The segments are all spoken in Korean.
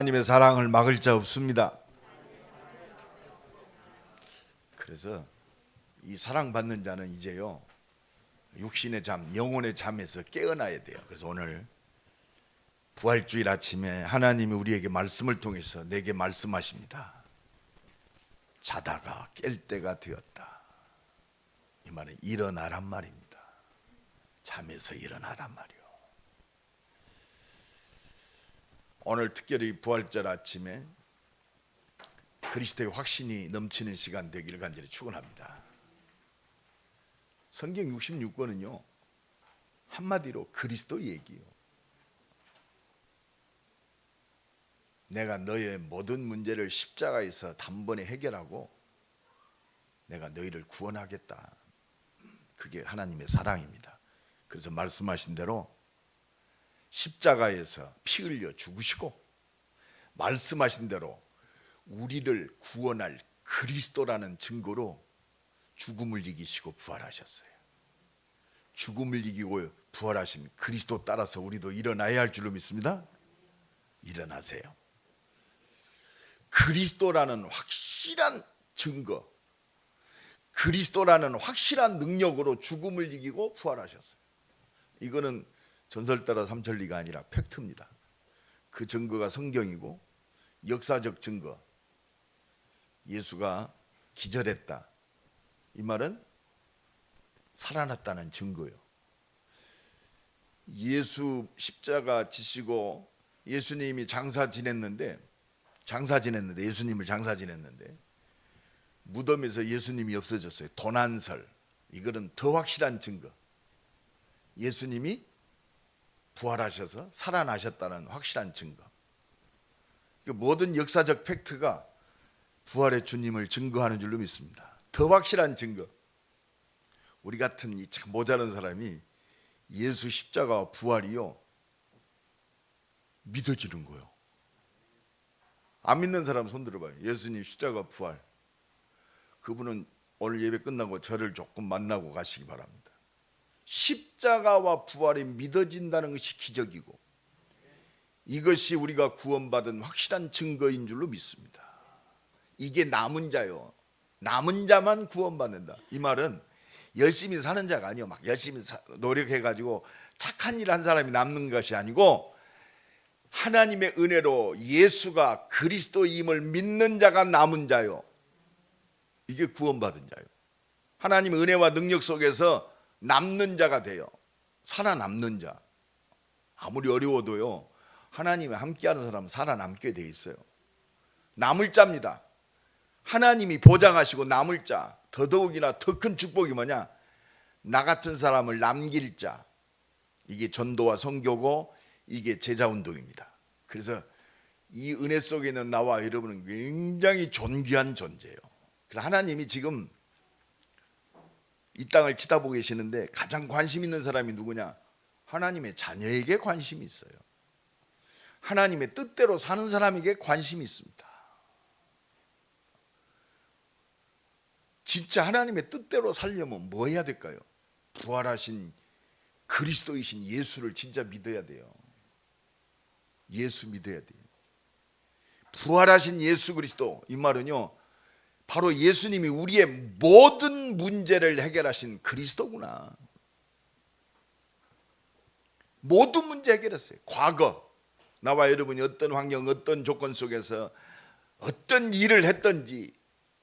하나님의 사랑을 막을 자 없습니다. 그래서 이 사랑받는 자는 이제요, 육신의 잠, 영혼의 잠에서 깨어나야 돼요. 그래서 오늘 부활주일 아침에 하나님이 우리에게 말씀을 통해서 내게 말씀하십니다. 자다가 깰 때가 되었다. 이 말은 일어나란 말입니다. 잠에서 일어나란 말이요. 오늘 특별히 부활절 아침에 그리스도의 확신이 넘치는 시간 되기를 간절히 축원합니다. 성경 66권은요 한마디로 그리스도 얘기요. 내가 너의 모든 문제를 십자가에서 단번에 해결하고 내가 너희를 구원하겠다. 그게 하나님의 사랑입니다. 그래서 말씀하신 대로 십자가에서 피 흘려 죽으시고 말씀하신 대로 우리를 구원할 그리스도라는 증거로 죽음을 이기시고 부활하셨어요. 죽음을 이기고 부활하신 그리스도 따라서 우리도 일어나야 할 줄로 믿습니다. 일어나세요. 그리스도라는 확실한 증거, 그리스도라는 확실한 능력으로 죽음을 이기고 부활하셨어요. 이거는 전설 따라 삼천리가 아니라 팩트입니다. 그 증거가 성경이고 역사적 증거. 예수가 기절했다. 이 말은 살아났다는 증거예요. 예수 십자가 지시고 예수님이 장사 지냈는데 예수님을 장사 지냈는데 무덤에서 예수님이 없어졌어요. 도난설. 이거는 더 확실한 증거. 예수님이 부활하셔서 살아나셨다는 확실한 증거. 모든 역사적 팩트가 부활의 주님을 증거하는 줄로 믿습니다. 더 확실한 증거. 우리 같은 이 참 모자란 사람이 예수 십자가와 부활이요 믿어지는 거예요. 안 믿는 사람 손 들어봐요. 예수님 십자가 부활. 그분은 오늘 예배 끝나고 저를 조금 만나고 가시기 바랍니다. 십자가와 부활이 믿어진다는 것이 기적이고 이것이 우리가 구원받은 확실한 증거인 줄로 믿습니다. 이게 남은 자요. 남은 자만 구원받는다. 이 말은 열심히 사는 자가 아니요. 막 열심히 노력해가지고 착한 일 한 사람이 남는 것이 아니고 하나님의 은혜로 예수가 그리스도임을 믿는 자가 남은 자요. 이게 구원받은 자요. 하나님의 은혜와 능력 속에서 남는 자가 돼요. 살아남는 자. 아무리 어려워도요 하나님이 함께하는 사람은 살아남게 돼 있어요. 남을 자입니다. 하나님이 보장하시고 남을 자. 더더욱이나 더 큰 축복이 뭐냐? 나 같은 사람을 남길 자. 이게 전도와 선교고 이게 제자운동입니다. 그래서 이 은혜 속에 있는 나와 여러분은 굉장히 존귀한 존재예요. 그래서 하나님이 지금 이 땅을 치다보고 계시는데 가장 관심 있는 사람이 누구냐? 하나님의 자녀에게 관심이 있어요. 하나님의 뜻대로 사는 사람에게 관심이 있습니다. 진짜 하나님의 뜻대로 살려면 뭐 해야 될까요? 부활하신 그리스도이신 예수를 진짜 믿어야 돼요. 예수 믿어야 돼요. 부활하신 예수 그리스도, 이 말은요 바로 예수님이 우리의 모든 문제를 해결하신 그리스도구나. 모든 문제 해결했어요. 과거 나와 여러분이 어떤 환경, 어떤 조건 속에서 어떤 일을 했든지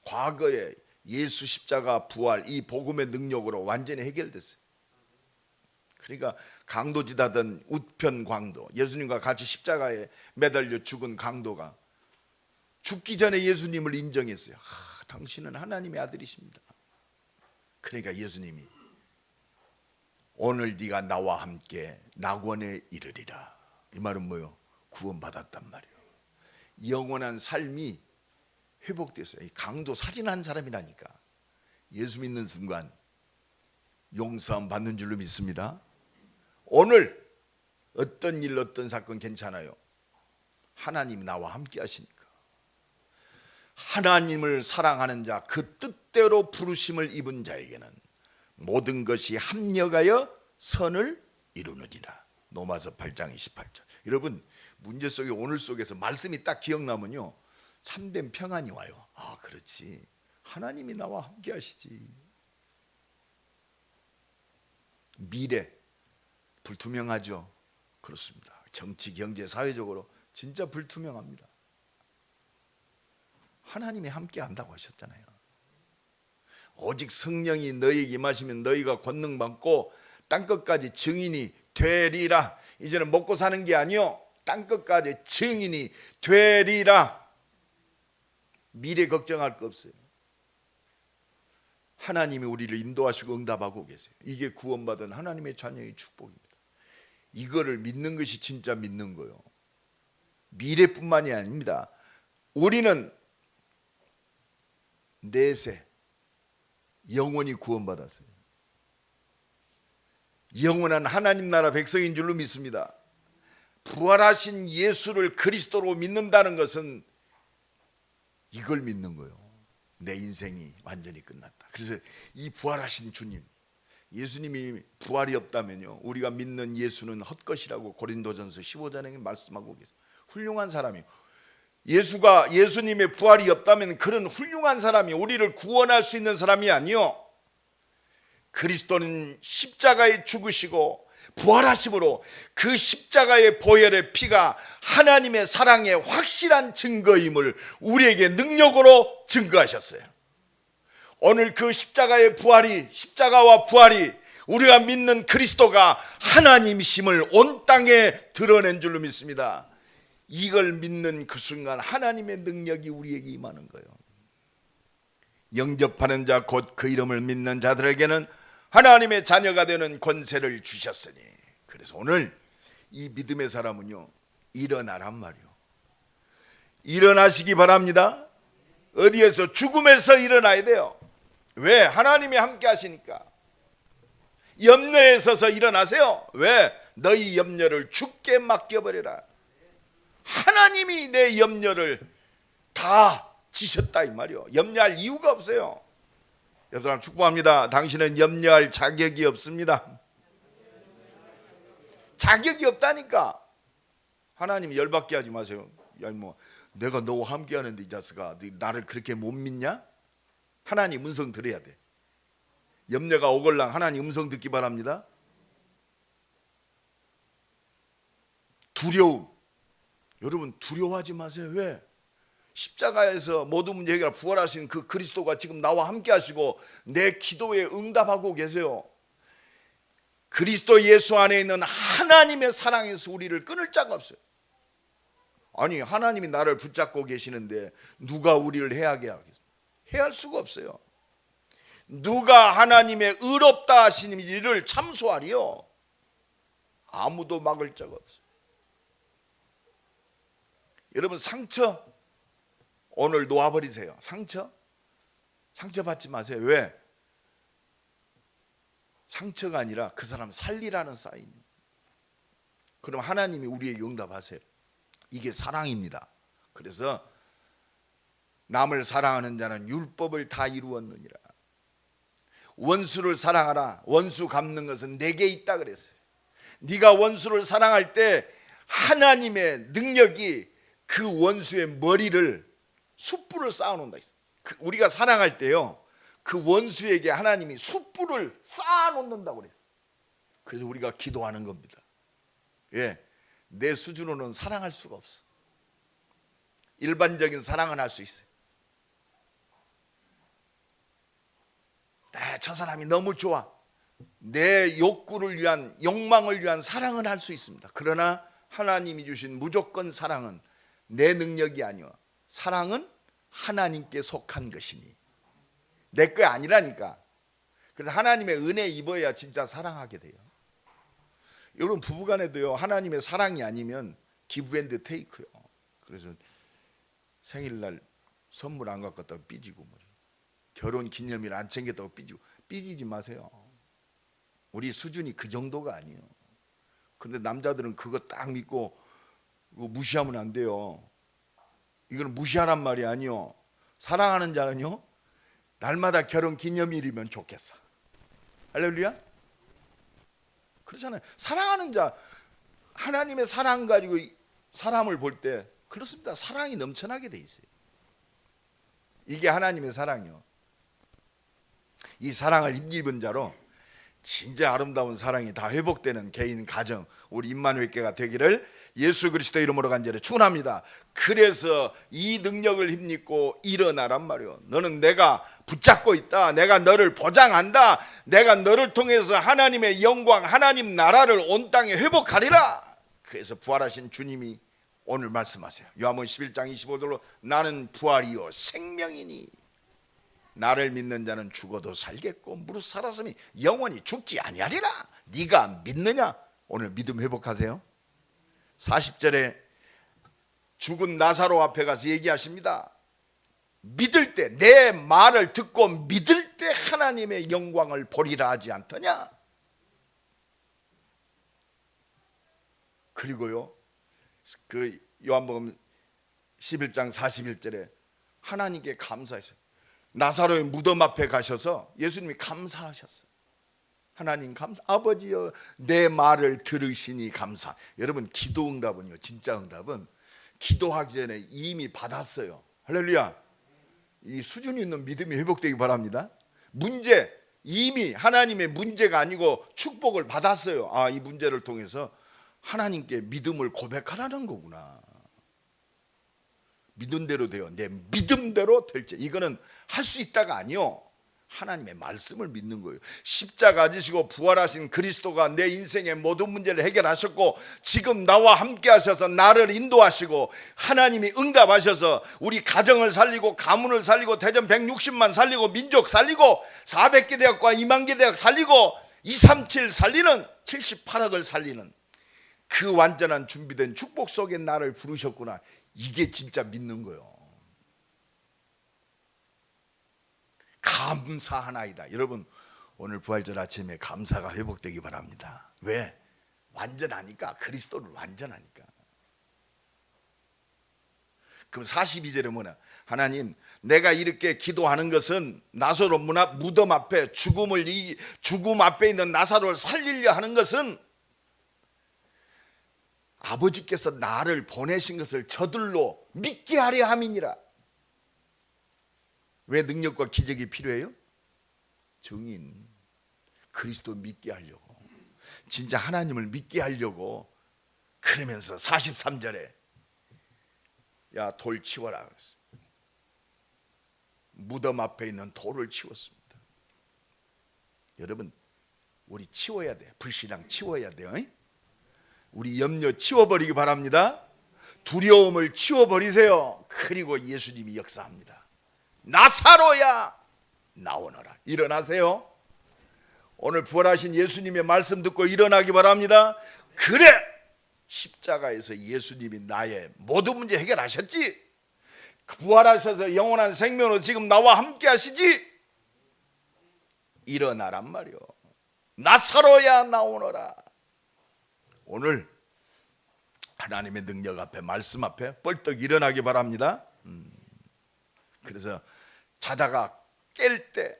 과거에 예수 십자가 부활 이 복음의 능력으로 완전히 해결됐어요. 그러니까 강도짓하던 우편 강도, 예수님과 같이 십자가에 매달려 죽은 강도가 죽기 전에 예수님을 인정했어요. 당신은 하나님의 아들이십니다. 그러니까 예수님이 오늘 네가 나와 함께 낙원에 이르리라. 이 말은 뭐요? 구원받았단 말이에요. 영원한 삶이 회복됐어요. 이 강도 살인한 사람이라니까. 예수 믿는 순간 용서함 받는 줄로 믿습니다. 오늘 어떤 일 어떤 사건 괜찮아요. 하나님 나와 함께 하시니까. 하나님을 사랑하는 자, 그 뜻대로 부르심을 입은 자에게는 모든 것이 합력하여 선을 이루느니라. 로마서 8장 28절. 여러분 문제 속에 오늘 속에서 말씀이 딱 기억나면요 참된 평안이 와요. 아 그렇지, 하나님이 나와 함께 하시지. 미래 불투명하죠. 그렇습니다. 정치, 경제, 사회적으로 진짜 불투명합니다. 하나님이 함께 한다고 하셨잖아요. 오직 성령이 너희에게 임하시면 너희가 권능 받고 땅끝까지 증인이 되리라. 이제는 먹고 사는 게 아니요, 땅끝까지 증인이 되리라. 미래 걱정할 거 없어요. 하나님이 우리를 인도하시고 응답하고 계세요. 이게 구원받은 하나님의 자녀의 축복입니다. 이거를 믿는 것이 진짜 믿는 거예요. 미래뿐만이 아닙니다. 우리는 내세 영원히 구원받았어요. 영원한 하나님 나라 백성인 줄로 믿습니다. 부활하신 예수를 그리스도로 믿는다는 것은 이걸 믿는 거예요. 내 인생이 완전히 끝났다. 그래서 이 부활하신 주님, 예수님이 부활이 없다면요 우리가 믿는 예수는 헛것이라고 고린도전서 15장에 말씀하고 계세요. 훌륭한 사람이요, 예수님의 부활이 없다면 그런 훌륭한 사람이 우리를 구원할 수 있는 사람이 아니요, 그리스도는 십자가에 죽으시고 부활하심으로 그 십자가의 보혈의 피가 하나님의 사랑의 확실한 증거임을 우리에게 능력으로 증거하셨어요. 오늘 그 십자가와 부활이 우리가 믿는 그리스도가 하나님이심을 온 땅에 드러낸 줄로 믿습니다. 이걸 믿는 그 순간 하나님의 능력이 우리에게 임하는 거예요. 영접하는 자 곧 그 이름을 믿는 자들에게는 하나님의 자녀가 되는 권세를 주셨으니. 그래서 오늘 이 믿음의 사람은요 일어나란 말이요, 일어나시기 바랍니다. 어디에서? 죽음에서 일어나야 돼요. 왜? 하나님이 함께 하시니까. 염려에 서서 일어나세요. 왜? 너희 염려를 주께 맡겨버려라. 하나님이 내 염려를 다 지셨다 이 말이요. 염려할 이유가 없어요. 옆 사람 축복합니다. 당신은 염려할 자격이 없습니다. 자격이 없다니까. 하나님 열받게 하지 마세요. 야, 뭐 내가 너와 함께 하는데 이 자식아 나를 그렇게 못 믿냐? 하나님 음성 들어야 돼. 염려가 오걸랑 하나님 음성 듣기 바랍니다. 두려움, 여러분 두려워하지 마세요. 왜? 십자가에서 모든 문제 해결 부활하신 그 그리스도가 지금 나와 함께 하시고 내 기도에 응답하고 계세요. 그리스도 예수 안에 있는 하나님의 사랑에서 우리를 끊을 자가 없어요. 아니 하나님이 나를 붙잡고 계시는데 누가 우리를 해하게 하겠습니까? 해할 수가 없어요. 누가 하나님의 의롭다 하시는 일을 참소하리요? 아무도 막을 자가 없어요. 여러분 상처 오늘 놓아버리세요. 상처 받지 마세요. 왜? 상처가 아니라 그 사람 살리라는 사인. 그럼 하나님이 우리에게 응답하세요. 이게 사랑입니다. 그래서 남을 사랑하는 자는 율법을 다 이루었느니라. 원수를 사랑하라. 원수 갚는 것은 내게 있다 그랬어요. 네가 원수를 사랑할 때 하나님의 능력이 그 원수의 머리를 숯불을 쌓아놓는다. 우리가 사랑할 때요 그 원수에게 하나님이 숯불을 쌓아놓는다고 그랬어요. 그래서 우리가 기도하는 겁니다. 예, 내 수준으로는 사랑할 수가 없어. 일반적인 사랑은 할 수 있어요. 저 사람이 너무 좋아. 내 욕구를 위한, 욕망을 위한 사랑은 할 수 있습니다. 그러나 하나님이 주신 무조건 사랑은 내 능력이 아니오. 사랑은 하나님께 속한 것이니 내 거 아니라니까. 그래서 하나님의 은혜 입어야 진짜 사랑하게 돼요. 여러분 부부간에도요 하나님의 사랑이 아니면 기브 앤드 테이크요. 그래서 생일날 선물 안 갖고 왔다고 삐지고, 결혼 기념일 안 챙겼다고 삐지고. 삐지지 마세요. 우리 수준이 그 정도가 아니에요. 그런데 남자들은 그거 딱 믿고 무시하면 안 돼요. 이거는 무시하란 말이 아니요. 사랑하는 자는요 날마다 결혼 기념일이면 좋겠어. 할렐루야. 그렇잖아요. 사랑하는 자, 하나님의 사랑 가지고 사람을 볼 때 그렇습니다. 사랑이 넘쳐나게 돼 있어요. 이게 하나님의 사랑이요. 이 사랑을 입은 자로 진짜 아름다운 사랑이 다 회복되는 개인 가정, 우리 임마누엘교회가 되기를 예수 그리스도 이름으로 간절히 축원합니다. 그래서 이 능력을 힘입고 일어나란 말이요. 너는 내가 붙잡고 있다. 내가 너를 보장한다. 내가 너를 통해서 하나님의 영광, 하나님 나라를 온 땅에 회복하리라. 그래서 부활하신 주님이 오늘 말씀하세요. 요한복음 11장 25절로 나는 부활이요 생명이니 나를 믿는 자는 죽어도 살겠고 무릇 살았으니 영원히 죽지 아니하리라. 네가 믿느냐? 오늘 믿음 회복하세요. 40절에 죽은 나사로 앞에 가서 얘기하십니다. 믿을 때, 내 말을 듣고 믿을 때 하나님의 영광을 보리라 하지 않더냐? 그리고요, 그 요한복음 11장 41절에 하나님께 감사했어요. 나사로의 무덤 앞에 가셔서 예수님이 감사하셨어요. 하나님 감사, 아버지여 내 말을 들으시니 감사. 여러분, 기도 응답은요, 진짜 응답은 기도하기 전에 이미 받았어요. 할렐루야. 이 수준 있는 믿음이 회복되기 바랍니다. 문제, 이미 하나님의 문제가 아니고 축복을 받았어요. 아, 이 문제를 통해서 하나님께 믿음을 고백하라는 거구나. 믿은 대로 돼요. 내 믿음대로 될지. 이거는 할 수 있다가 아니요, 하나님의 말씀을 믿는 거예요. 십자가 지시고 부활하신 그리스도가 내 인생의 모든 문제를 해결하셨고 지금 나와 함께 하셔서 나를 인도하시고 하나님이 응답하셔서 우리 가정을 살리고 가문을 살리고 대전 160만 살리고 민족 살리고 400개 대학과 2만 개 대학 살리고 237 살리는 78억을 살리는 그 완전한 준비된 축복 속에 나를 부르셨구나. 이게 진짜 믿는 거예요. 감사하나이다. 여러분, 오늘 부활절 아침에 감사가 회복되기 바랍니다. 왜? 완전하니까. 그리스도를 완전하니까. 그럼 42절에 뭐냐? 하나님, 내가 이렇게 기도하는 것은 나사로 무덤 앞에 죽음 앞에 있는 나사로를 살리려 하는 것은 아버지께서 나를 보내신 것을 저들로 믿게 하려 함이니라. 왜 능력과 기적이 필요해요? 증인, 그리스도 믿게 하려고, 진짜 하나님을 믿게 하려고. 그러면서 43절에 야, 돌 치워라 그랬어요. 무덤 앞에 있는 돌을 치웠습니다. 여러분, 우리 치워야 돼. 불신앙 치워야 돼요. 우리 염려 치워버리기 바랍니다. 두려움을 치워버리세요. 그리고 예수님이 역사합니다. 나사로야 나오너라. 일어나세요. 오늘 부활하신 예수님의 말씀 듣고 일어나기 바랍니다. 그래, 십자가에서 예수님이 나의 모든 문제 해결하셨지. 부활하셔서 영원한 생명으로 지금 나와 함께 하시지. 일어나란 말이요. 나사로야 나오너라. 오늘 하나님의 능력 앞에, 말씀 앞에 벌떡 일어나기 바랍니다. 그래서 자다가 깰 때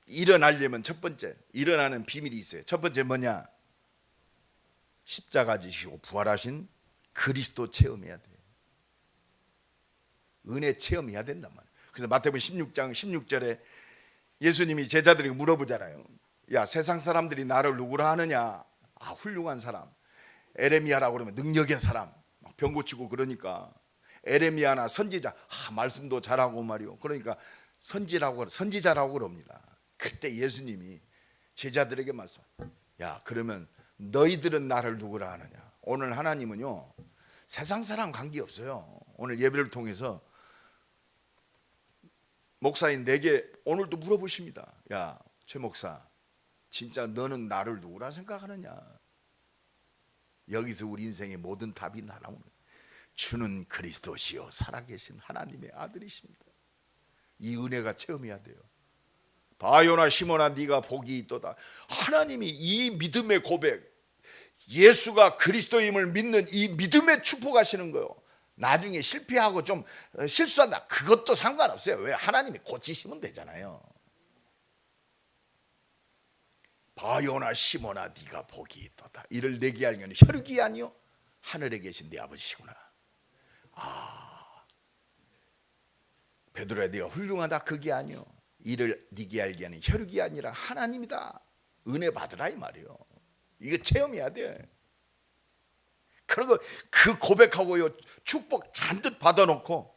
일어나려면 첫 번째 일어나는 비밀이 있어요. 첫 번째 뭐냐? 십자가 지시고 부활하신 그리스도 체험해야 돼. 은혜 체험해야 된단 말이에요. 그래서 마태복음 16장 16절에 예수님이 제자들에게 물어보잖아요. 야, 세상 사람들이 나를 누구라 하느냐? 아, 훌륭한 사람, 에레미야라고 그러면 능력의 사람, 병 고치고 그러니까 에레미야나 선지자, 말씀도 잘하고 말이요. 그러니까 선지자라고 그럽니다. 그때 예수님이 제자들에게 말씀, 야, 그러면 너희들은 나를 누구라 하느냐? 오늘 하나님은요, 세상 사람 관계없어요. 오늘 예배를 통해서 목사인 내게 오늘도 물어보십니다. 야, 최 목사, 진짜 너는 나를 누구라 생각하느냐? 여기서 우리 인생의 모든 답이 나오는, 주는 그리스도시요 살아계신 하나님의 아들이십니다. 이 은혜가 체험해야 돼요. 바요나 시몬아 네가 복이 있도다. 하나님이 이 믿음의 고백, 예수가 그리스도임을 믿는 이 믿음에 축복하시는 거예요. 나중에 실패하고 좀 실수한다, 그것도 상관없어요. 왜? 하나님이 고치시면 되잖아요. 바요나 시몬아 네가 복이 있도다. 이를 내게 알려는 혈육이 아니요 하늘에 계신 내 아버지시구나. 베드로야, 네가 훌륭하다 그게 아니요, 이를 네게 알게 하는 혈육이 아니라 하나님이다. 은혜 받으라 이 말이요. 이거 체험해야 돼. 그리고 그 고백하고요, 축복 잔뜩 받아놓고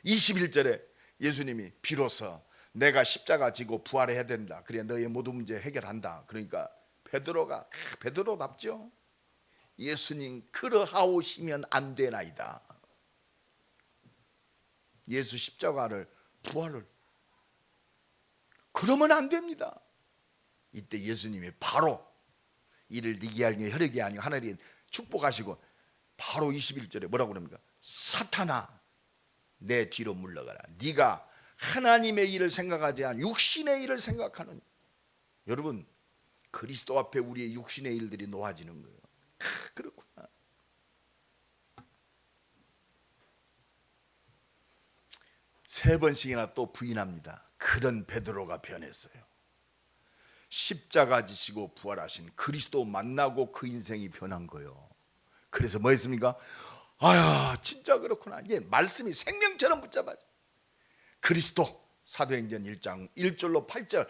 21절에 예수님이 비로소 내가 십자가 지고 부활해야 된다, 그래야 너의 모든 문제 해결한다. 그러니까 베드로답죠. 예수님 그러하오시면 안 되나이다. 예수 십자가를 부활을 그러면 안 됩니다. 이때 예수님이 바로 이를 네게 알게 혈육이 아니고 하나님 축복하시고 바로 21절에 뭐라고 그럽니까? 사탄아 내 뒤로 물러가라. 네가 하나님의 일을 생각하지 않아 육신의 일을 생각하는. 여러분, 그리스도 앞에 우리의 육신의 일들이 놓아지는 거예요. 그렇구나. 세 번씩이나 또 부인합니다. 그런 베드로가 변했어요. 십자가 지시고 부활하신 그리스도 만나고 그 인생이 변한 거예요. 그래서 뭐 했습니까? 아야, 진짜 그렇구나. 이게 말씀이 생명처럼 붙잡아져. 그리스도, 사도행전 1장 1절로 8절,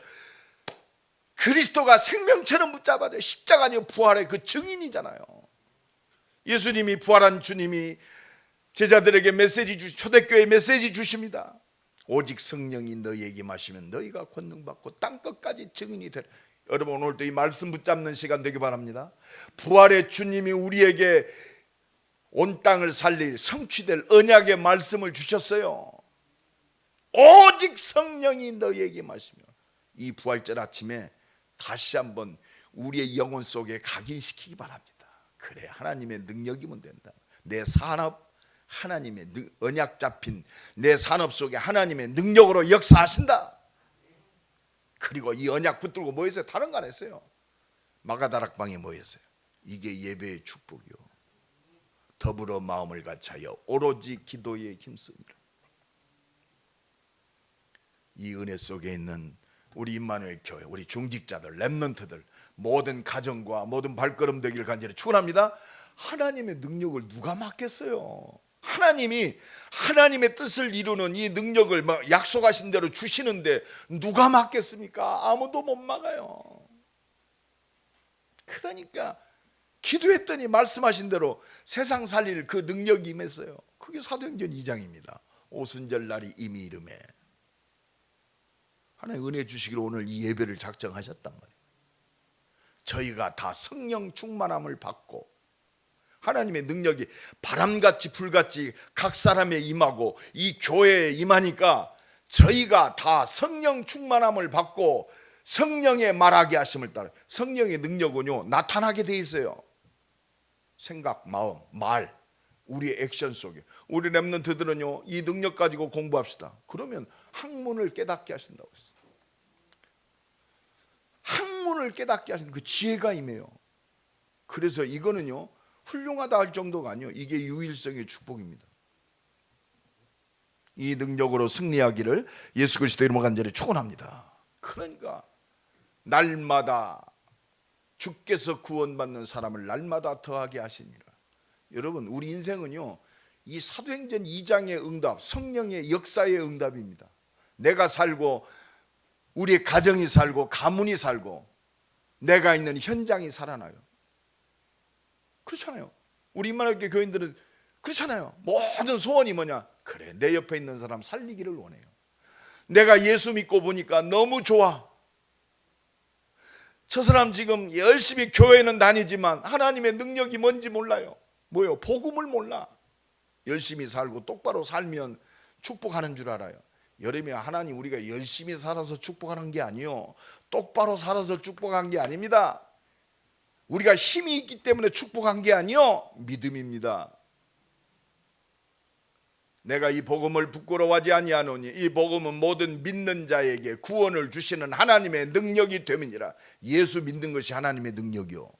그리스도가 생명처럼 붙잡아져. 십자가 아니고 부활의 그 증인이잖아요. 예수님이, 부활한 주님이 제자들에게 초대교회 메시지 주십니다. 오직 성령이 너희에게 마시면 너희가 권능받고 땅끝까지 증인이 되라. 여러분, 오늘도 이 말씀 붙잡는 시간 되기 바랍니다. 부활의 주님이 우리에게 온 땅을 살릴 성취될 언약의 말씀을 주셨어요. 오직 성령이 너희에게 마시며. 이 부활절 아침에 다시 한번 우리의 영혼 속에 각인시키기 바랍니다. 그래, 하나님의 능력이면 된다. 내 산업, 하나님의 언약 잡힌 내 산업 속에 하나님의 능력으로 역사하신다. 그리고 이 언약 붙들고 뭐 했어요? 다른 거 안 했어요. 마가다락방에 뭐 했어요? 이게 예배의 축복이요, 더불어 마음을 같이하여 오로지 기도에 힘쓰니라. 이 은혜 속에 있는 우리 임마누엘 교회, 우리 중직자들, 렘넌트들, 모든 가정과 모든 발걸음 되기를 간절히 축원합니다. 하나님의 능력을 누가 맡겠어요? 하나님이 하나님의 뜻을 이루는 이 능력을 막 약속하신 대로 주시는데 누가 막겠습니까? 아무도 못 막아요. 그러니까 기도했더니 말씀하신 대로 세상 살릴 그 능력이 임했어요. 그게 사도행전 2장입니다. 오순절 날이 이미 이름에 하나님 은혜 주시기로 오늘 이 예배를 작정하셨단 말이에요. 저희가 다 성령 충만함을 받고 하나님의 능력이 바람같이 불같이 각 사람에 임하고 이 교회에 임하니까 저희가 다 성령 충만함을 받고 성령의 말하게 하심을 따라. 성령의 능력은요, 나타나게 돼 있어요. 생각, 마음, 말, 우리의 액션 속에. 우리 렘넌트들은요, 이 능력 가지고 공부합시다. 그러면 학문을 깨닫게 하신다고 했어요. 학문을 깨닫게 하시는 그 지혜가 임해요. 그래서 이거는요, 훌륭하다 할 정도가 아니에요. 이게 유일성의 축복입니다. 이 능력으로 승리하기를 예수 그리스도 이름으로 간절히 축원합니다. 그러니까 날마다 주께서 구원받는 사람을 날마다 더하게 하시니라. 여러분, 우리 인생은요, 이 사도행전 2장의 응답, 성령의 역사의 응답입니다. 내가 살고 우리의 가정이 살고 가문이 살고 내가 있는 현장이 살아나요. 그렇잖아요. 우리 임마누엘 교인들은 그렇잖아요. 모든 소원이 뭐냐? 그래, 내 옆에 있는 사람 살리기를 원해요. 내가 예수 믿고 보니까 너무 좋아. 저 사람 지금 열심히 교회는 다니지만 하나님의 능력이 뭔지 몰라요. 뭐요? 복음을 몰라. 열심히 살고 똑바로 살면 축복하는 줄 알아요. 여름에 하나님 우리가 열심히 살아서 축복하는 게 아니요, 똑바로 살아서 축복한 게 아닙니다. 우리가 힘이 있기 때문에 축복한 게 아니요, 믿음입니다. 내가 이 복음을 부끄러워하지 아니하노니 이 복음은 모든 믿는 자에게 구원을 주시는 하나님의 능력이 됨이니라. 예수 믿는 것이 하나님의 능력이요.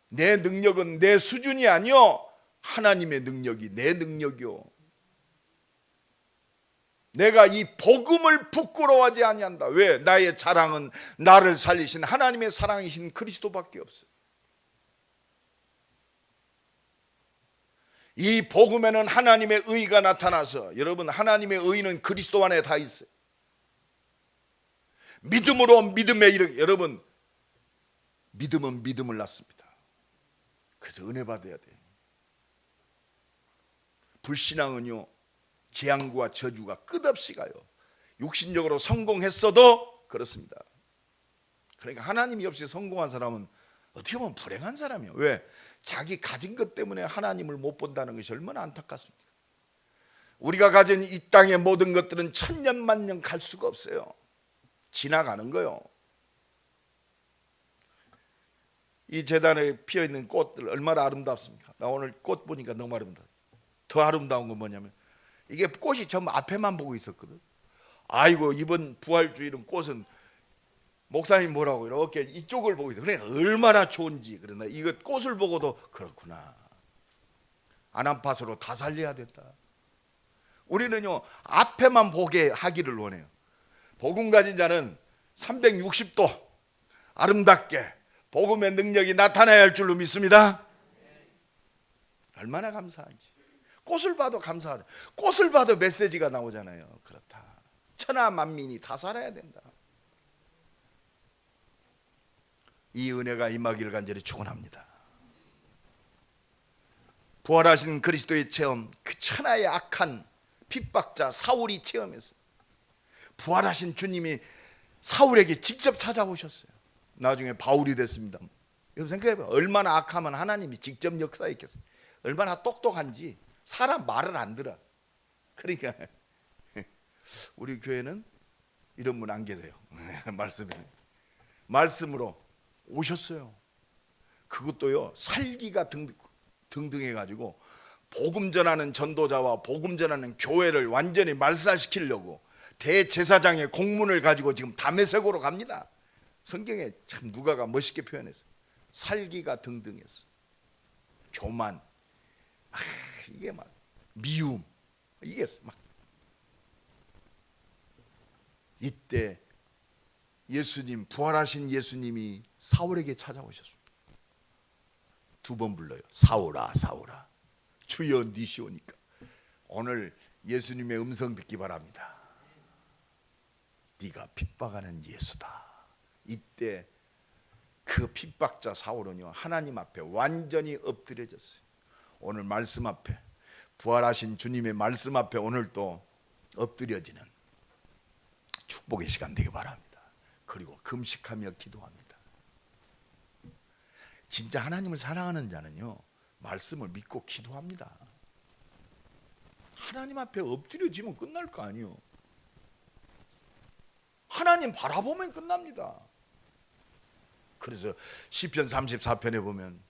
내 능력은 내 수준이 아니요, 하나님의 능력이 내 능력이요. 내가 이 복음을 부끄러워하지 아니한다. 왜? 나의 자랑은 나를 살리신 하나님의 사랑이신 그리스도밖에 없어요. 이 복음에는 하나님의 의가 나타나서, 여러분, 하나님의 의는 그리스도 안에 다 있어요. 믿음으로 믿음에 이르게, 여러분, 믿음은 믿음을 낳습니다. 그래서 은혜 받아야 돼요. 불신앙은요, 재앙과 저주가 끝없이 가요. 육신적으로 성공했어도 그렇습니다. 그러니까 하나님이 없이 성공한 사람은 어떻게 보면 불행한 사람이에요. 왜? 자기 가진 것 때문에 하나님을 못 본다는 것이 얼마나 안타깝습니까? 우리가 가진 이 땅의 모든 것들은 천년만년 갈 수가 없어요. 지나가는 거요. 이 재단에 피어있는 꽃들 얼마나 아름답습니까? 나 오늘 꽃 보니까 너무 아름다워요. 더 아름다운 건 뭐냐면 이게 꽃이 전부 앞에만 보고 있었거든. 아이고, 이번 부활주일은 꽃은 목사님 뭐라고 이렇게 이쪽을 보고 있어. 그러니까 얼마나 좋은지. 그러나 이거 꽃을 보고도 그렇구나, 안암파서로 다 살려야 된다. 우리는요, 앞에만 보게 하기를 원해요. 복음 가진 자는 360도 아름답게 복음의 능력이 나타나야 할 줄로 믿습니다. 얼마나 감사한지. 꽃을 봐도 감사하다. 꽃을 봐도 메시지가 나오잖아요. 그렇다, 천하 만민이 다 살아야 된다. 이 은혜가 임하기를 간절히 축원합니다. 부활하신 그리스도의 체험, 그 천하의 악한 핍박자 사울이 체험했어요. 부활하신 주님이 사울에게 직접 찾아오셨어요. 나중에 바울이 됐습니다. 여러분 생각해봐요. 얼마나 악하면 하나님이 직접 역사했겠어요. 얼마나 똑똑한지. 사람 말을 안 들어. 그러니까 우리 교회는 이런 분 안 계세요. 말씀으로 오셨어요. 그것도요, 살기가 등등 해가지고 복음 전하는 전도자와 복음 전하는 교회를 완전히 말살시키려고 대제사장의 공문을 가지고 지금 다메섹으로 갑니다. 성경에 참 누가가 멋있게 표현했어요. 살기가 등등했어. 교만, 이게 막 미움, 이게 막. 이때 예수님, 부활하신 예수님이 사울에게 찾아오셨습니다. 두 번 불러요. 사울아, 사울아, 주여 니시오니까. 오늘 예수님의 음성 듣기 바랍니다. 네가 핍박하는 예수다. 이때 그 핍박자 사울은요, 하나님 앞에 완전히 엎드려졌어요. 오늘 말씀 앞에, 부활하신 주님의 말씀 앞에 오늘 또 엎드려지는 축복의 시간 되기 바랍니다. 그리고 금식하며 기도합니다. 진짜 하나님을 사랑하는 자는요, 말씀을 믿고 기도합니다. 하나님 앞에 엎드려지면 끝날 거 아니에요. 하나님 바라보면 끝납니다. 그래서 시편 34편에 보면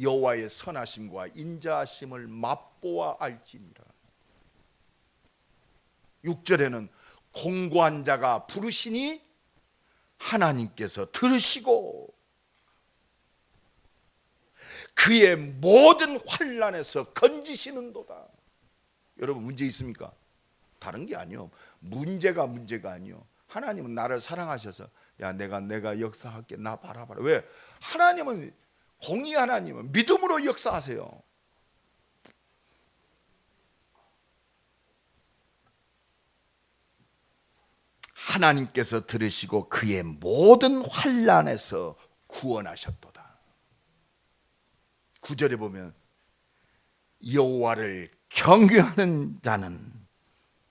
여호와의 선하심과 인자하심을 맛보아 알지니라. 6절에는 공고한 자가 부르시니 하나님께서 들으시고 그의 모든 환난에서 건지시는도다. 여러분 문제 있습니까? 다른 게 아니요. 문제가 아니요. 하나님은 나를 사랑하셔서 야, 내가 역사할게. 나 바라봐라. 왜? 하나님은, 공의 하나님은 믿음으로 역사하세요. 하나님께서 들으시고 그의 모든 환난에서 구원하셨도다. 9절에 보면 여호와를 경외하는 자는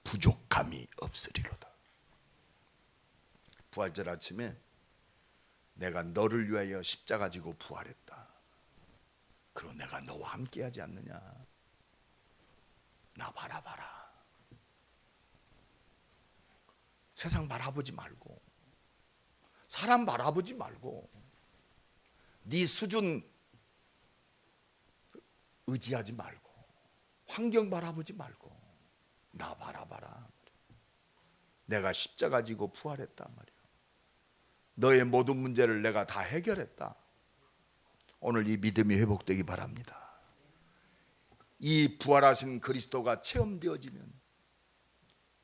부족함이 없으리로다. 부활절 아침에 내가 너를 위하여 십자가 지고 부활했다. 그리고 내가 너와 함께하지 않느냐. 나 바라봐라. 세상 바라보지 말고, 사람 바라보지 말고, 네 수준 의지하지 말고, 환경 바라보지 말고 나 바라봐라. 내가 십자가 지고 부활했단 말이야. 너의 모든 문제를 내가 다 해결했다. 오늘 이 믿음이 회복되기 바랍니다. 이 부활하신 그리스도가 체험되어지면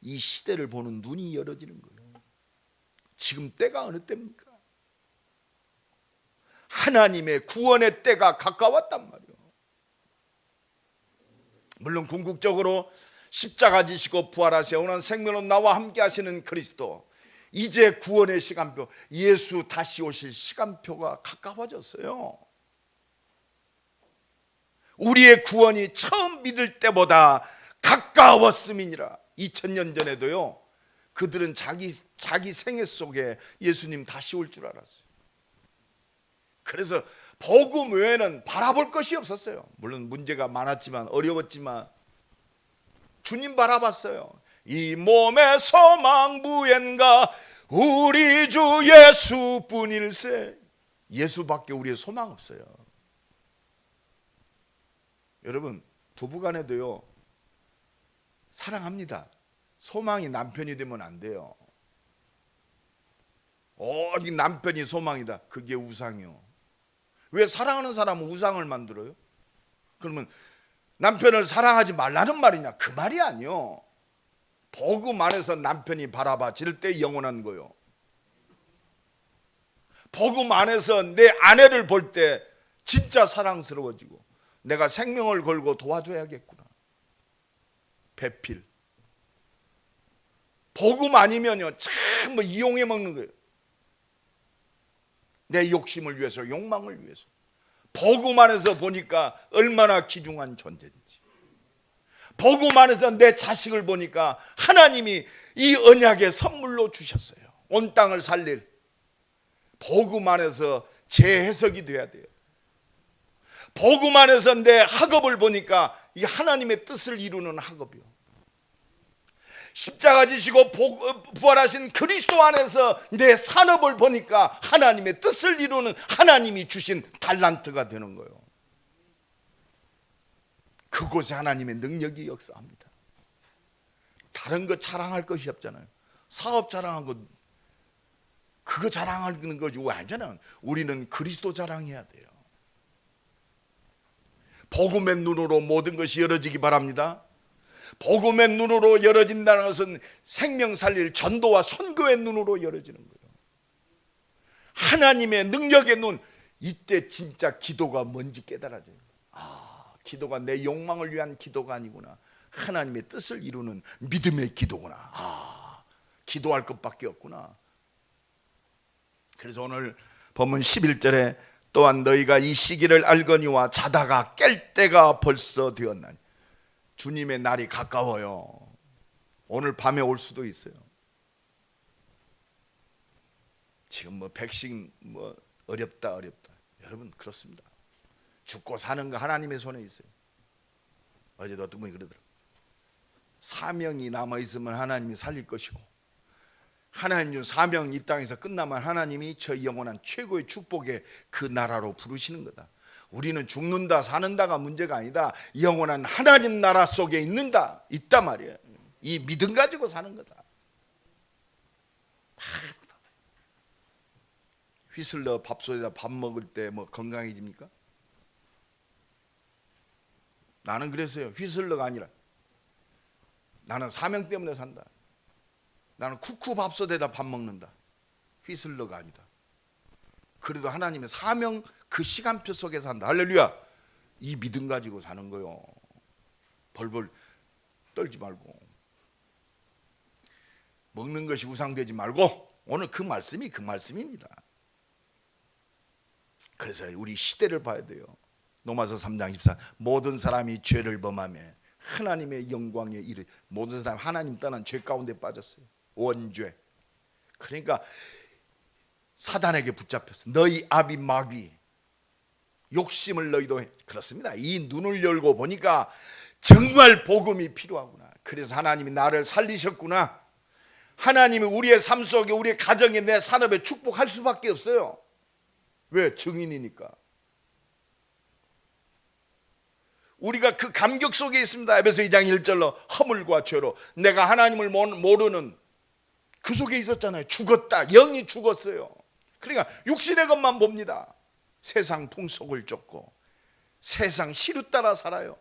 이 시대를 보는 눈이 열어지는 거예요. 지금 때가 어느 때입니까? 하나님의 구원의 때가 가까웠단 말이에요. 물론 궁극적으로 십자가 지시고 부활하시어 영원한 생명으로 나와 함께 하시는 그리스도, 이제 구원의 시간표, 예수 다시 오실 시간표가 가까워졌어요. 우리의 구원이 처음 믿을 때보다 가까웠음이니라. 2000년 전에도요, 그들은 자기 생애 속에 예수님 다시 올 줄 알았어요. 그래서 복음 외에는 바라볼 것이 없었어요. 물론 문제가 많았지만, 어려웠지만 주님 바라봤어요. 이 몸의 소망 무엔가 우리 주 예수뿐일세. 예수밖에 우리의 소망 없어요. 여러분, 부부간에도요, 사랑합니다. 소망이 남편이 되면 안 돼요. 오직 남편이 소망이다. 그게 우상이요. 왜 사랑하는 사람은 우상을 만들어요? 그러면 남편을 사랑하지 말라는 말이냐? 그 말이 아니요. 복음 안에서 남편이 바라봐질 때 영원한 거요. 복음 안에서 내 아내를 볼 때 진짜 사랑스러워지고, 내가 생명을 걸고 도와줘야겠구나. 배필. 복음 아니면요, 참 뭐 이용해 먹는 거예요. 내 욕심을 위해서, 욕망을 위해서. 복음 안에서 보니까 얼마나 귀중한 존재인지. 복음 안에서 내 자식을 보니까 하나님이 이 언약의 선물로 주셨어요. 온 땅을 살릴. 복음 안에서 재해석이 돼야 돼요. 복음 안에서 내 학업을 보니까 이 하나님의 뜻을 이루는 학업이요. 십자가 지시고 부활하신 그리스도 안에서 내 산업을 보니까 하나님의 뜻을 이루는, 하나님이 주신 달란트가 되는 거예요. 그곳에 하나님의 능력이 역사합니다. 다른 거 자랑할 것이 없잖아요. 사업 자랑한 거, 그거 자랑하는 거지 아니잖아요. 우리는 그리스도 자랑해야 돼요. 복음의 눈으로 모든 것이 열어지기 바랍니다. 복음의 눈으로 열어진다는 것은 생명 살릴 전도와 선교의 눈으로 열어지는 거예요. 하나님의 능력의 눈, 이때 진짜 기도가 뭔지 깨달아져요. 아, 기도가 내 욕망을 위한 기도가 아니구나. 하나님의 뜻을 이루는 믿음의 기도구나. 아, 기도할 것밖에 없구나. 그래서 오늘 본문 11절에 또한 너희가 이 시기를 알거니와 자다가 깰 때가 벌써 되었나니. 주님의 날이 가까워요. 오늘 밤에 올 수도 있어요. 지금 뭐 백신 뭐 어렵다. 여러분 그렇습니다. 죽고 사는 거 하나님의 손에 있어요. 어제도 어떤 분이 그러더라고요. 사명이 남아있으면 하나님이 살릴 것이고, 하나님 준 사명 이 땅에서 끝나면 하나님이 저 영원한 최고의 축복의 그 나라로 부르시는 거다. 우리는 죽는다 사는다가 문제가 아니다. 영원한 하나님 나라 속에 있단 말이에요. 이 믿음 가지고 사는 거다. 휘슬러 밥솥에다 밥 먹을 때 뭐 건강해집니까? 나는 그랬어요. 휘슬러가 아니라 나는 사명 때문에 산다. 나는 쿠쿠 밥솥에다 밥 먹는다. 휘슬러가 아니다. 그래도 하나님의 사명 그 시간표 속에 산다. 할렐루야. 이 믿음 가지고 사는 거요. 벌벌 떨지 말고, 먹는 것이 우상되지 말고. 오늘 그 말씀입니다. 그래서 우리 시대를 봐야 돼요. 로마서 3장 14, 모든 사람이 죄를 범하며 하나님의 영광에 이르. 모든 사람 하나님 떠난 죄 가운데 빠졌어요. 원죄. 그러니까 사단에게 붙잡혔어. 너희 아비 마귀 욕심을 너희도 해. 그렇습니다. 이 눈을 열고 보니까 정말 복음이 필요하구나. 그래서 하나님이 나를 살리셨구나. 하나님이 우리의 삶 속에, 우리의 가정에, 내 산업에 축복할 수밖에 없어요. 왜? 증인이니까. 우리가 그 감격 속에 있습니다. 에베소 2장 1절로 허물과 죄로 내가 하나님을 모르는 그 속에 있었잖아요. 죽었다. 영이 죽었어요. 그러니까 육신의 것만 봅니다. 세상 풍속을 쫓고 세상 시류 따라 살아요.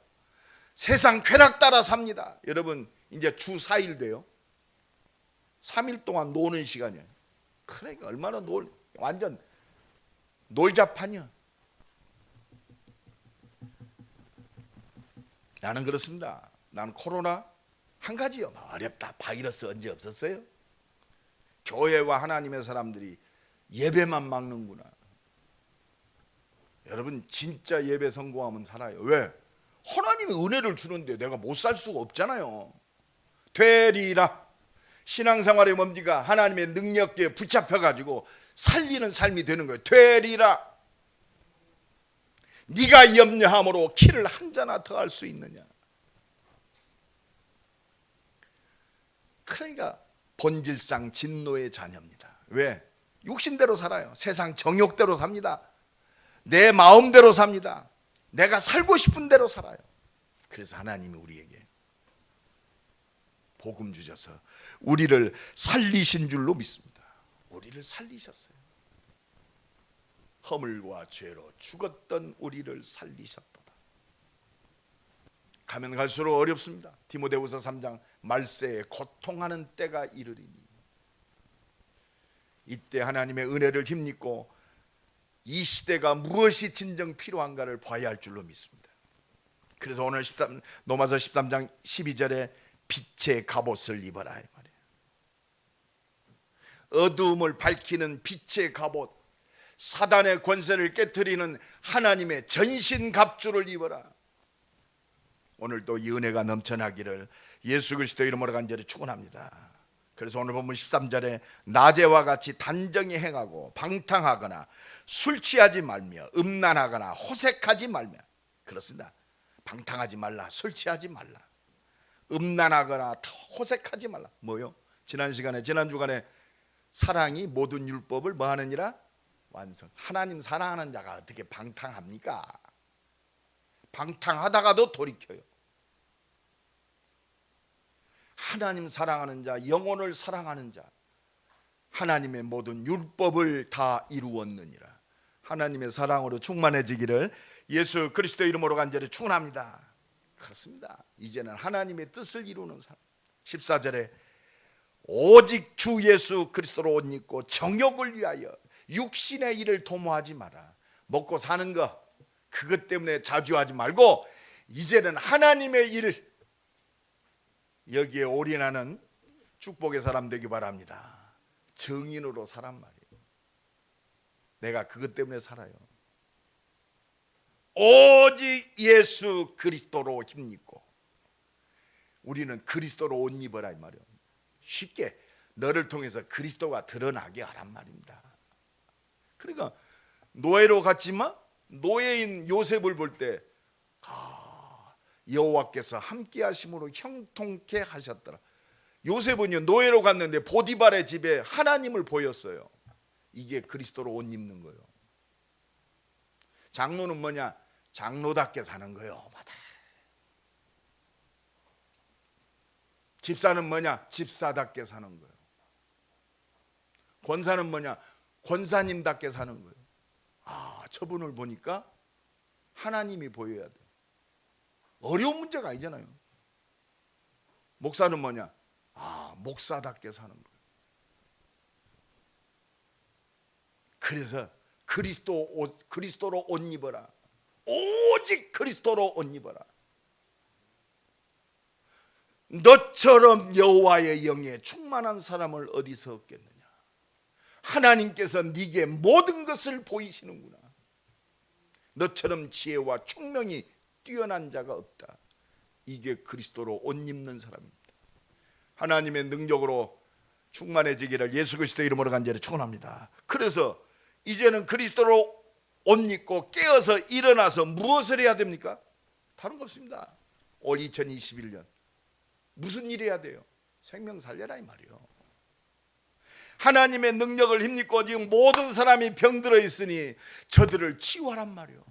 세상 쾌락 따라 삽니다. 여러분 이제 주 4일 돼요. 3일 동안 노는 시간이에요. 그러니까 얼마나 완전 놀자판이야. 나는 그렇습니다. 나는 코로나 한 가지요. 어렵다. 바이러스 언제 없었어요? 교회와 하나님의 사람들이 예배만 막는구나. 여러분 진짜 예배 성공하면 살아요. 왜? 하나님이 은혜를 주는데 내가 못 살 수가 없잖아요. 되리라. 신앙생활의 뭡니까? 하나님의 능력에 붙잡혀가지고 살리는 삶이 되는 거예요. 되리라. 네가 염려함으로 키를 한 자나 더 할 수 있느냐. 그러니까 본질상 진노의 자녀입니다. 왜? 육신대로 살아요. 세상 정욕대로 삽니다. 내 마음대로 삽니다. 내가 살고 싶은 대로 살아요. 그래서 하나님이 우리에게 복음 주셔서 우리를 살리신 줄로 믿습니다. 우리를 살리셨어요. 허물과 죄로 죽었던 우리를 살리셨도다. 가면 갈수록 어렵습니다. 디모데후서 3장 말세에 고통하는 때가 이르리니 이때 하나님의 은혜를 힘입고 이 시대가 무엇이 진정 필요한가를 봐야 할 줄로 믿습니다. 그래서 오늘 로마서 13장 12절에 빛의 갑옷을 입어라 이 말이에요. 어두움을 밝히는 빛의 갑옷, 사단의 권세를 깨트리는 하나님의 전신갑주를 입어라. 오늘도 이 은혜가 넘쳐나기를 예수 그리스도 이름으로 간절히 축원합니다. 그래서 오늘 본문 13절에 낮에와 같이 단정히 행하고 방탕하거나 술 취하지 말며 음란하거나 호색하지 말며. 그렇습니다. 방탕하지 말라, 술 취하지 말라, 음란하거나 호색하지 말라. 뭐요? 지난 주간에 사랑이 모든 율법을 뭐 하느니라? 완성. 하나님 사랑하는 자가 어떻게 방탕합니까? 방탕하다가도 돌이켜요. 하나님 사랑하는 자, 영혼을 사랑하는 자, 하나님의 모든 율법을 다 이루었느니라. 하나님의 사랑으로 충만해지기를 예수 그리스도 이름으로 간절히 축원합니다. 그렇습니다. 이제는 하나님의 뜻을 이루는 삶. 14절에 오직 주 예수 그리스도로 옷 입고 정욕을 위하여 육신의 일을 도모하지 마라. 먹고 사는 거 그것 때문에 자주하지 말고 이제는 하나님의 일을 여기에 올인하는 축복의 사람 되기 바랍니다. 정인으로 살란 말이에요. 내가 그것 때문에 살아요. 오직 예수 그리스도로 힘입고 우리는 그리스도로 옷 입어라 이 말이에요. 쉽게 너를 통해서 그리스도가 드러나게 하란 말입니다. 그러니까 노예로 갔지만 노예인 요셉을 볼 때 여호와께서 함께 하심으로 형통케 하셨더라. 요셉은요 노예로 갔는데 보디발의 집에 하나님을 보였어요. 이게 그리스도로 옷 입는 거예요. 장로는 뭐냐? 장로답게 사는 거예요. 맞아. 집사는 뭐냐? 집사답게 사는 거예요. 권사는 뭐냐? 권사님답게 사는 거예요. 저분을 보니까 하나님이 보여야 돼. 어려운 문제가 아니잖아요. 목사는 뭐냐? 목사답게 사는 거예요. 그래서 그리스도로 옷 입어라. 오직 그리스도로 옷 입어라. 너처럼 여호와의 영에 충만한 사람을 어디서 얻겠느냐? 하나님께서 네게 모든 것을 보이시는구나. 너처럼 지혜와 총명이 뛰어난 자가 없다. 이게 그리스도로 옷 입는 사람입니다. 하나님의 능력으로 충만해지기를 예수 그리스도 이름으로 간절히 축원합니다. 그래서 이제는 그리스도로 옷 입고 깨어서 일어나서 무엇을 해야 됩니까? 다른 거 없습니다. 올 2021년 무슨 일 해야 돼요? 생명 살려라 이 말이에요. 하나님의 능력을 힘입고 지금 모든 사람이 병들어 있으니 저들을 치유하란 말이에요.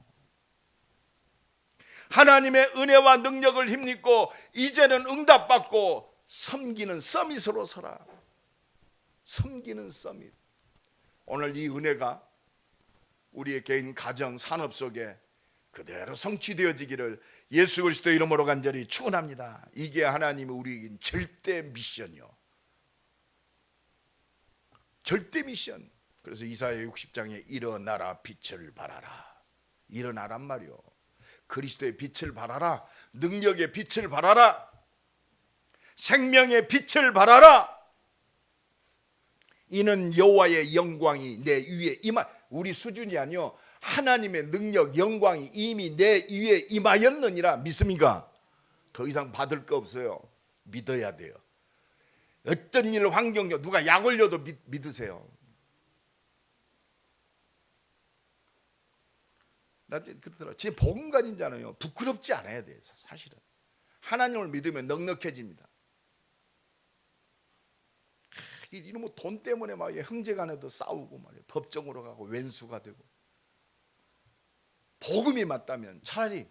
하나님의 은혜와 능력을 힘입고 이제는 응답받고 섬기는 서밋으로 서라. 섬기는 서밋. 오늘 이 은혜가 우리의 개인 가정 산업 속에 그대로 성취되어지기를 예수 그리스도 이름으로 간절히 축원합니다. 이게 하나님이 우리에게 절대 미션이요. 절대 미션. 그래서 이사야 60장에 일어나라 빛을 발하라. 일어나란 말이요. 그리스도의 빛을 발하라. 능력의 빛을 발하라. 생명의 빛을 발하라. 이는 여호와의 영광이 내 위에 우리 수준이 아니요, 하나님의 능력 영광이 이미 내 위에 임하였느니라. 믿습니까? 더 이상 받을 거 없어요. 믿어야 돼요. 어떤 일 환경요, 누가 약 올려도 믿으세요. 나한테 그러더라. 진짜 복음 가진 자는요, 부끄럽지 않아야 돼요. 사실은 하나님을 믿으면 넉넉해집니다. 이런 뭐 돈 때문에 막 형제간에도 싸우고 말이에요. 법정으로 가고 왼수가 되고. 복음이 맞다면 차라리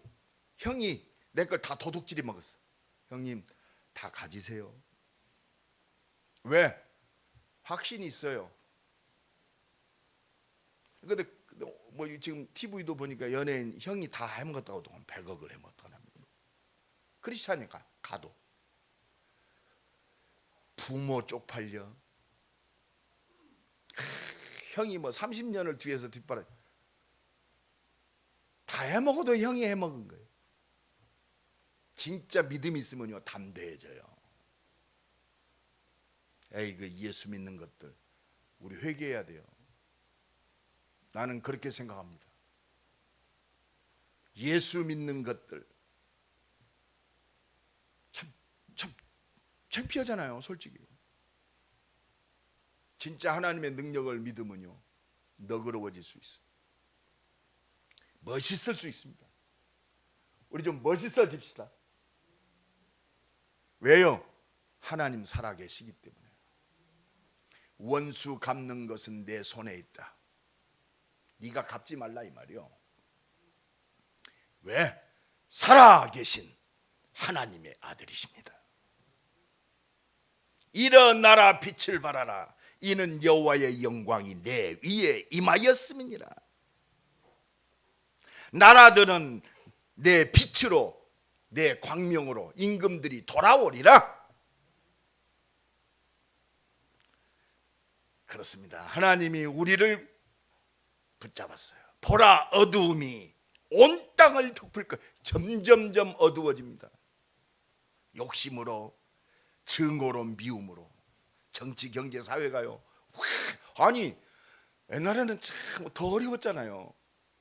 형이 내 걸 다 도둑질이 먹었어. 형님 다 가지세요. 왜? 확신이 있어요. 근데 뭐 지금 TV도 보니까 연예인 형이 다 해먹었다고 100억을 해먹었다고. 크리스찬이니까 가도 부모 쪽팔려. 형이 뭐 30년을 뒤에서 뒷바라 다 해먹어도 형이 해먹은 거예요. 진짜 믿음이 있으면요, 담대해져요. 에이, 그 예수 믿는 것들 우리 회개해야 돼요. 나는 그렇게 생각합니다. 예수 믿는 것들 참 창피하잖아요, 솔직히. 진짜 하나님의 능력을 믿으면요, 너그러워질 수 있어요. 멋있을 수 있습니다. 우리 좀 멋있어집시다. 왜요? 하나님 살아계시기 때문에. 원수 갚는 것은 내 손에 있다. 네가 갚지 말라 이 말이요. 왜? 살아계신 하나님의 아들이십니다. 일어나라, 빛을 발하라. 이는 여호와의 영광이 내 위에 임하였음이니라. 나라들은 내 빛으로, 내 광명으로 임금들이 돌아오리라. 그렇습니다. 하나님이 우리를 붙잡았어요. 보라, 어두움이 온 땅을 덮을 것. 점점점 어두워집니다. 욕심으로, 증오로, 미움으로. 정치, 경제, 사회가요. 아니 옛날에는 참 더 어려웠잖아요.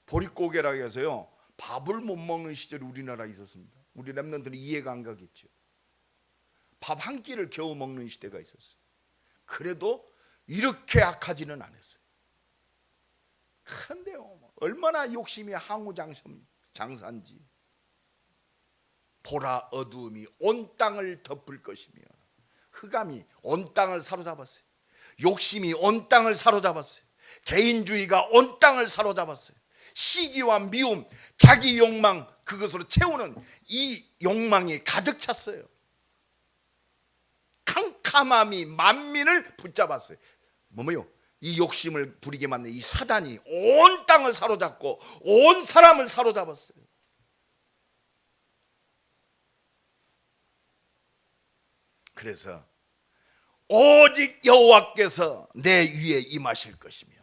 보릿고개라 해서요, 밥을 못 먹는 시절이 우리나라에 있었습니다. 우리 랩런들은 이해가 안 가겠죠. 밥 한 끼를 겨우 먹는 시대가 있었어요. 그래도 이렇게 악하지는 않았어요. 그런데요, 얼마나 욕심이 항우장사인지. 보라, 어두움이 온 땅을 덮을 것이며. 흑암이 온 땅을 사로잡았어요. 욕심이 온 땅을 사로잡았어요. 개인주의가 온 땅을 사로잡았어요. 시기와 미움, 자기 욕망, 그것으로 채우는 이 욕망이 가득 찼어요. 캄캄함이 만민을 붙잡았어요. 뭐요? 이 욕심을 부리게 만든 이 사단이 온 땅을 사로잡고 온 사람을 사로잡았어요. 그래서 오직 여호와께서 내 위에 임하실 것이며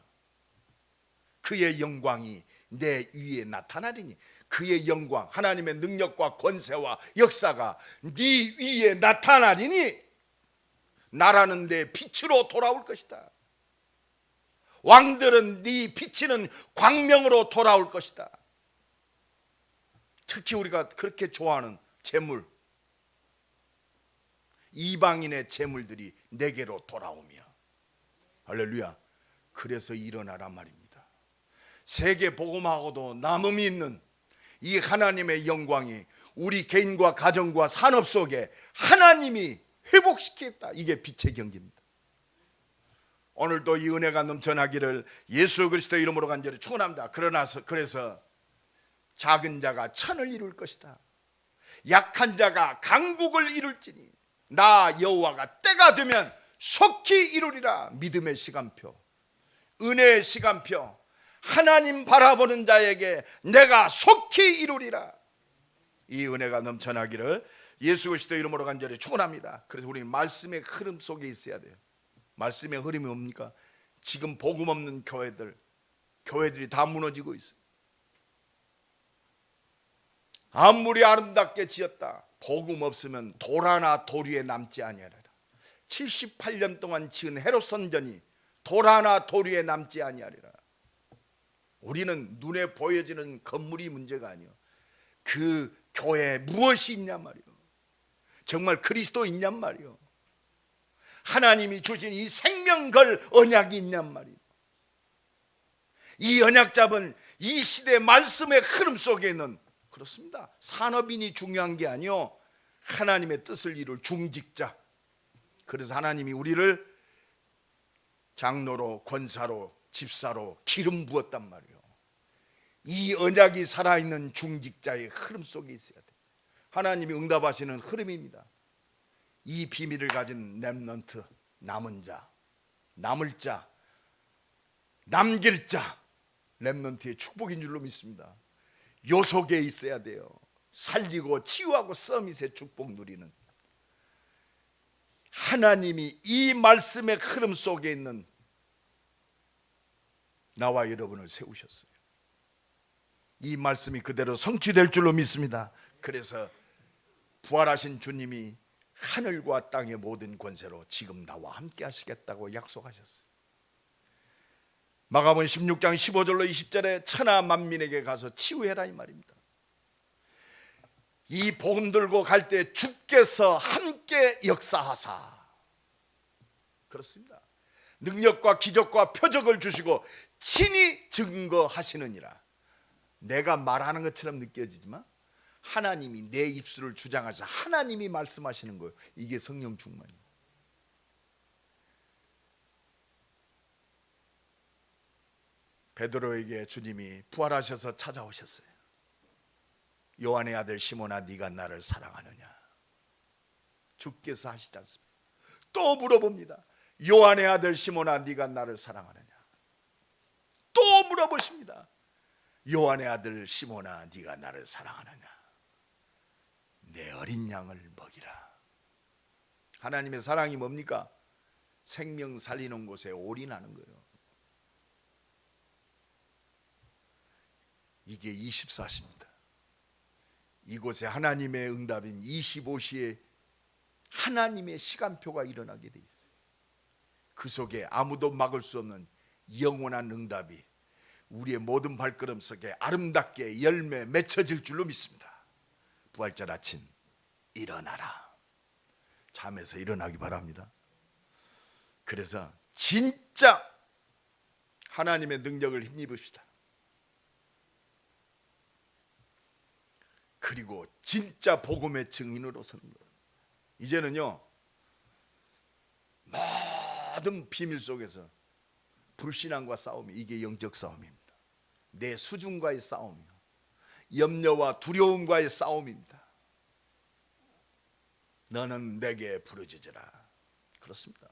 그의 영광이 내 위에 나타나리니. 그의 영광, 하나님의 능력과 권세와 역사가 네 위에 나타나리니 나라는 내 빛으로 돌아올 것이다. 왕들은 네 비치는 광명으로 돌아올 것이다. 특히 우리가 그렇게 좋아하는 재물, 이방인의 재물들이 내게로 돌아오며. 할렐루야. 그래서 일어나란 말입니다. 세계 복음하고도 남음이 있는 이 하나님의 영광이 우리 개인과 가정과 산업 속에 하나님이 회복시키겠다. 이게 빛의 경지입니다. 오늘도 이 은혜가 넘쳐나기를 예수 그리스도 이름으로 간절히 축원합니다. 그래서 작은 자가 천을 이룰 것이다. 약한 자가 강국을 이룰지니 나 여호와가 때가 되면 속히 이루리라. 믿음의 시간표, 은혜의 시간표, 하나님 바라보는 자에게 내가 속히 이루리라. 이 은혜가 넘쳐나기를 예수 그리스도 이름으로 간절히 축원합니다. 그래서 우리 말씀의 흐름 속에 있어야 돼요. 말씀의 흐름이 뭡니까? 지금 복음 없는 교회들이 다 무너지고 있어요. 아무리 아름답게 지었다, 복음 없으면 돌 하나 도리에 남지 아니하리라. 78년 동안 지은 헤롯 선전이 돌 하나 도리에 남지 아니하리라. 우리는 눈에 보여지는 건물이 문제가 아니요, 그 교회에 무엇이 있냔 말이요. 정말 그리스도 있냔 말이요. 하나님이 주신 이 생명걸 언약이 있냔 말이요. 이 언약 잡은 이 시대 말씀의 흐름 속에는, 그렇습니다, 산업인이 중요한 게 아니요, 하나님의 뜻을 이룰 중직자. 그래서 하나님이 우리를 장로로, 권사로, 집사로 기름 부었단 말이요. 이 언약이 살아있는 중직자의 흐름 속에 있어야 돼. 하나님이 응답하시는 흐름입니다. 이 비밀을 가진 렘넌트, 남은 자, 남을 자, 남길 자, 렘넌트의 축복인 줄로 믿습니다. 요 속에 있어야 돼요. 살리고 치유하고 서밋의 축복 누리는, 하나님이 이 말씀의 흐름 속에 있는 나와 여러분을 세우셨어요. 이 말씀이 그대로 성취될 줄로 믿습니다. 그래서 부활하신 주님이 하늘과 땅의 모든 권세로 지금 나와 함께 하시겠다고 약속하셨어요. 마가복음 16장 15절로 20절에 천하 만민에게 가서 치유해라, 이 말입니다. 이 복음 들고 갈 때 주께서 함께 역사하사, 그렇습니다, 능력과 기적과 표적을 주시고 친히 증거하시느니라. 내가 말하는 것처럼 느껴지지만 하나님이 내 입술을 주장하셔서 하나님이 말씀하시는 거예요. 이게 성령 충만이에요. 베드로에게 주님이 부활하셔서 찾아오셨어요. 요한의 아들 시몬아, 네가 나를 사랑하느냐? 주께서 하시지 않습니까? 또 물어봅니다. 요한의 아들 시몬아, 네가 나를 사랑하느냐? 또 물어보십니다. 요한의 아들 시몬아, 네가 나를 사랑하느냐? 내 어린 양을 먹이라. 하나님의 사랑이 뭡니까? 생명 살리는 곳에 올인하는 거예요. 이게 24시입니다. 이곳에 하나님의 응답인 25시에 하나님의 시간표가 일어나게 돼 있어요. 그 속에 아무도 막을 수 없는 영원한 응답이 우리의 모든 발걸음 속에 아름답게 열매 맺혀질 줄로 믿습니다. 부활절 아침 일어나라. 잠에서 일어나기 바랍니다. 그래서 진짜 하나님의 능력을 힘입읍시다. 그리고 진짜 복음의 증인으로 서는 거예요. 이제는요, 모든 비밀 속에서 불신앙과 싸움이, 이게 영적 싸움입니다. 내 수준과의 싸움이요, 염려와 두려움과의 싸움입니다. 너는 내게 부르짖으라. 그렇습니다.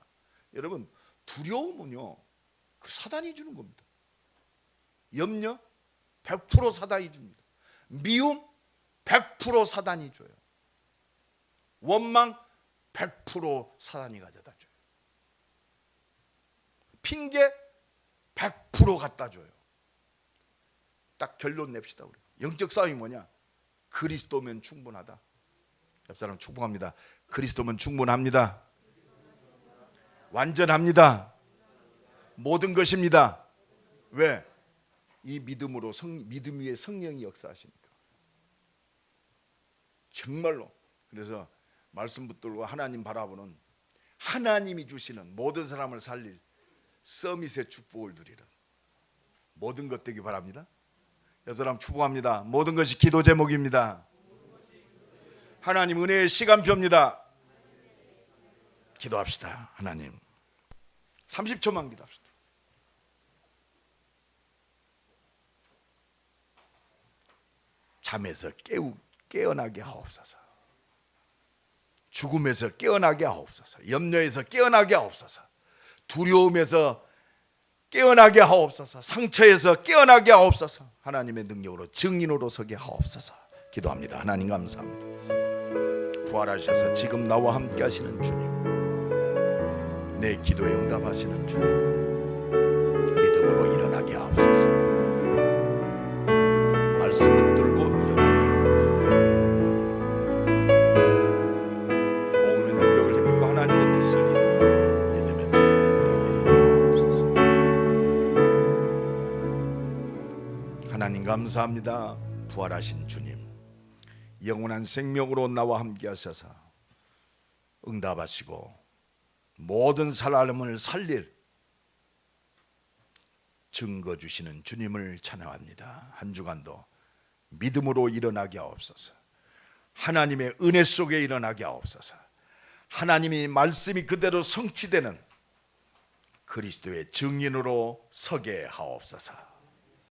여러분, 두려움은요, 그 사단이 주는 겁니다. 염려 100% 사단이 줍니다. 미움 100% 사단이 줘요. 원망 100% 사단이 가져다 줘요. 핑계 100% 갖다 줘요. 딱 결론 냅시다. 우리 영적 싸움이 뭐냐? 그리스도면 충분하다. 옆 사람 축복합니다. 그리스도면 충분합니다. 완전합니다. 모든 것입니다. 왜? 이 믿음으로 믿음 위에 성령이 역사하시니까. 정말로. 그래서 말씀 붙들고 하나님 바라보는, 하나님이 주시는 모든 사람을 살릴 서밋의 축복을 누리는 모든 것 되기 바랍니다. 옆 사람 축복합니다. 모든 것이 기도 제목입니다. 하나님 은혜의 시간표입니다. 기도합시다. 하나님 30초만 기도합시다. 잠에서 깨어나게 하옵소서. 죽음에서 깨어나게 하옵소서. 염려에서 깨어나게 하옵소서. 두려움에서 깨어나게 하옵소서. 상처에서 깨어나게 하옵소서. 하나님의 능력으로 증인으로 서게 하옵소서. 기도합니다. 하나님 감사합니다. 부활하셔서 지금 나와 함께 하시는 주님, 내 기도에 응답하시는 주님, 믿음으로 일어나게 하옵소서. 말씀 붙들고 일어나게 하옵소서. 감사합니다. 부활하신 주님, 영원한 생명으로 나와 함께 하셔서 응답하시고 모든 사람을 살릴 증거 주시는 주님을 찬양합니다. 한 주간도 믿음으로 일어나게 하옵소서. 하나님의 은혜 속에 일어나게 하옵소서. 하나님이 말씀이 그대로 성취되는 그리스도의 증인으로 서게 하옵소서.